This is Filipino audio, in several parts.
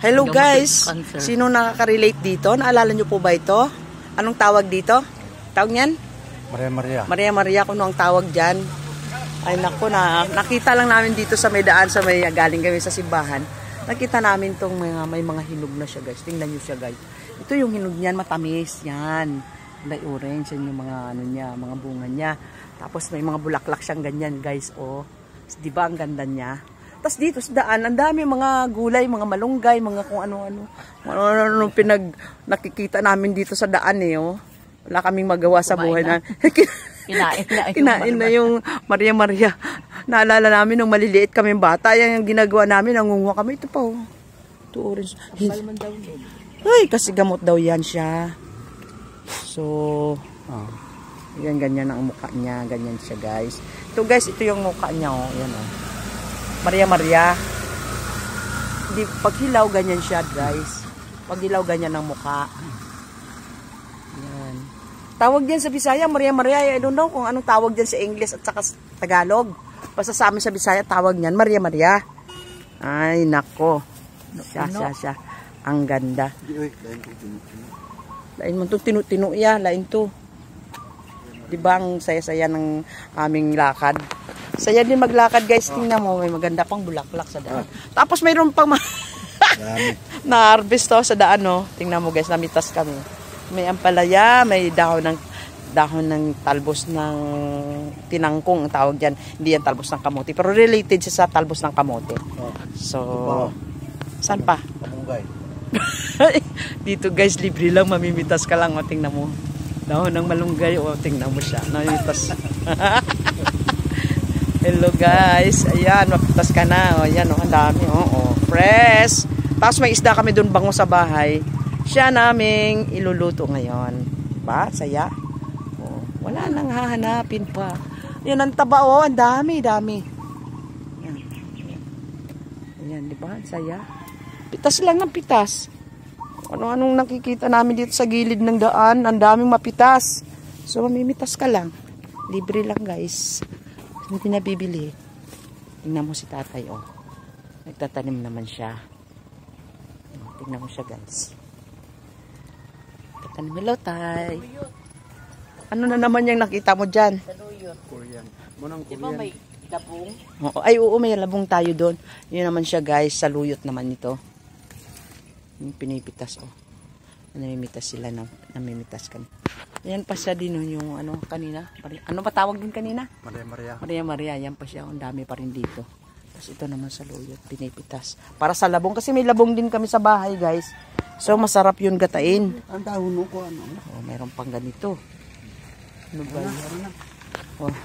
Hello guys, sino nakaka-relate dito? Naalala nyo po ba ito? Anong tawag dito? Tawag niyan? Maria Maria. Maria Maria, kung ang tawag dyan. Ay naku, nakita lang namin dito sa may daan, sa may galing kami sa simbahan. Nakita namin tong may mga hinog na siya guys. Tingnan nyo siya guys. Ito yung hinog niyan, matamis yan. May orange, yan yung mga ano niya, mga bunga niya. Tapos may mga bulaklak siyang ganyan guys. Oh, di ba ang ganda niya? Tapos dito sa daan, ang dami mga gulay, mga malunggay, mga kung ano-ano. Ano nakikita namin dito sa daan eh. Oh. Wala kaming magawa sa buhay na. Kinain na yung Maria Maria. Naalala namin nung maliliit kami bata. Yan yung ginagawa namin, nangunguha kami. Ito pa oh. Ito orange. Ay, kasi gamot daw yan siya. So, yan ganyan ang mukha niya. Ganyan siya guys. Ito guys, ito yung mukha niya oh. Yan oh. Maria Maria. Hindi, pag hilaw, ganyan siya, guys. Pag hilaw, ganyan ang mukha. Yan. Tawag dyan sa Bisaya, Maria Maria. I don't know kung anong tawag dyan sa English at saka Tagalog. Basta sa amin sa Bisaya, tawag niyan, Maria Maria. Ay, nako. Siya. Ang ganda. Lain mo ito, tinu-tinu ya. Lain to. Diba ang saya-saya ng aming lakad? Saya din maglakad guys, tingnan mo, may maganda pang bulaklak sa daan. Tapos mayroon pang na-harvest to sa daan, no? Tingnan mo guys, namitas kami. May ampalaya, may dahon ng talbos ng tinangkong, ang tawag dyan. Hindi yan talbos ng kamote, pero related siya sa talbos ng kamote. So, saan pa? Kamunggay. Dito guys, libre lang, mamimitas ka lang, o tingnan mo. Dahon ng malunggay, o tingnan mo siya, namimitas. Hello guys, ayan, mapitas ka na, o ayan, o, ang dami, o, fresh. Tapos may isda kami dun bango sa bahay, siya naming iluluto ngayon, diba, saya, o, wala nang hahanapin pa, yan ang taba, o, ang dami, ayan, diba, saya, pitas lang ng pitas, ano-anong nakikita namin dito sa gilid ng daan, ang daming mapitas, so mamimitas ka lang, libre lang guys. Hindi pinabibili. Tingnan mo si tatay, oh. Nagtatanim naman siya. Tingnan mo siya, guys. Tatanim. Hello, tay. Ano na naman yung nakita mo dyan? Saluyot. Korean. Munang Diba Korean. may labong? Oo, ay, oo, may labong tayo doon. Yun naman siya, guys. Saluyot naman ito. Yung pinipitas, oh. Namimitas sila, namimitas kami. Yan pa siya din yung ano kanina. Ano pa tawag din kanina? Maria Maria. Maria Maria, yan pa siya. Ang dami pa rin dito. Tapos ito naman sa luyot, pinipitas. Para sa labong, kasi may labong din kami sa bahay guys. So masarap yun gatain. Ang dahon ko ano? Oh, mayroon pang ganito. Ano ba yan? Oh.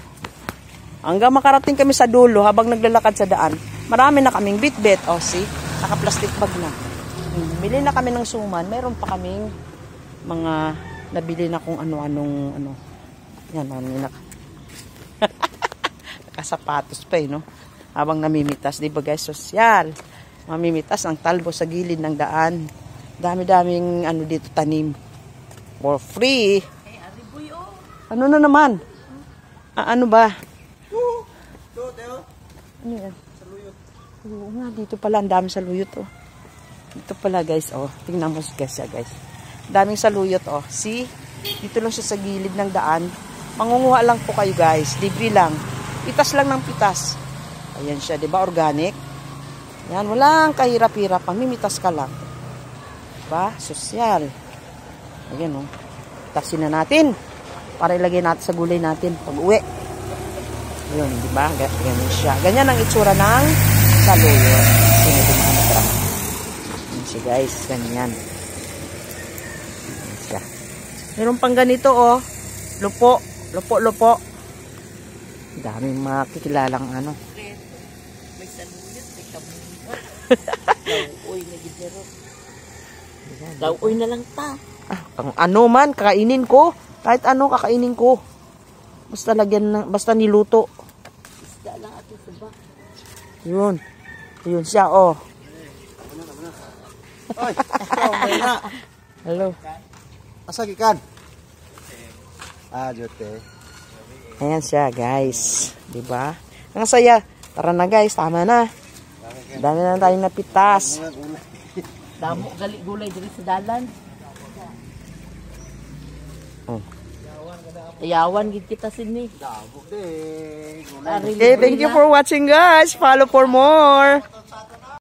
Hanggang makarating kami sa dulo habang naglalakad sa daan. Marami na kaming bit-bit. Oh, see? Naka-plastic bag na. Bili na kami ng suman. Mayroon pa kaming mga nabili na kung ano-anong ano. Yan, nakasapatos pa no? Habang namimitas, di ba guys, sosyal. Mamimitas ang talbo sa gilid ng daan. Dami-daming ano dito tanim. For free. Ano na naman? Ano ba? Ano yan? Saluyot. Oo nga, dito pala ang dami saluyot oh. Dito pala guys, oh. Tingnan mo guys, guys. Daming saluyot, oh. See? Dito lang siya sa gilid ng daan. Mangunguha lang po kayo guys. Libre lang. Pitas lang ng pitas. Ayan siya, di ba? Organic. Yan, walang kahirap-hirap. Mamimitas ka lang. Diba? Sosyal. Ayan, oh. Pitasin na natin. Para ilagay natin sa gulay natin pag uwi. Ayan, di ba? Ganyan siya. Ganyan ang itsura ng saluyot. Siya guys, ganyan. Siya. Meron pang ganito oh. Lupo. Daming makikilalang ano. May saluyot, may kamunga. Lauoy na gidero. Lauoy na lang ta. Kang ano man, kakainin ko. Kahit ano, kakainin ko. Basta lagyan, basta niluto. Isda lang ato sa bak. Yun. Yun siya oh. Oy, may na. Hello. Asa gikan? Jote. Ayan siya, guys. Diba? Ang saya. Tara na, guys. Tama na. Dami na tayong napitas. Damo gali gulay diri sa dalan. Oh. Ayawan gid kita sini. Dabo de. Okay, thank you for watching guys. Follow for more.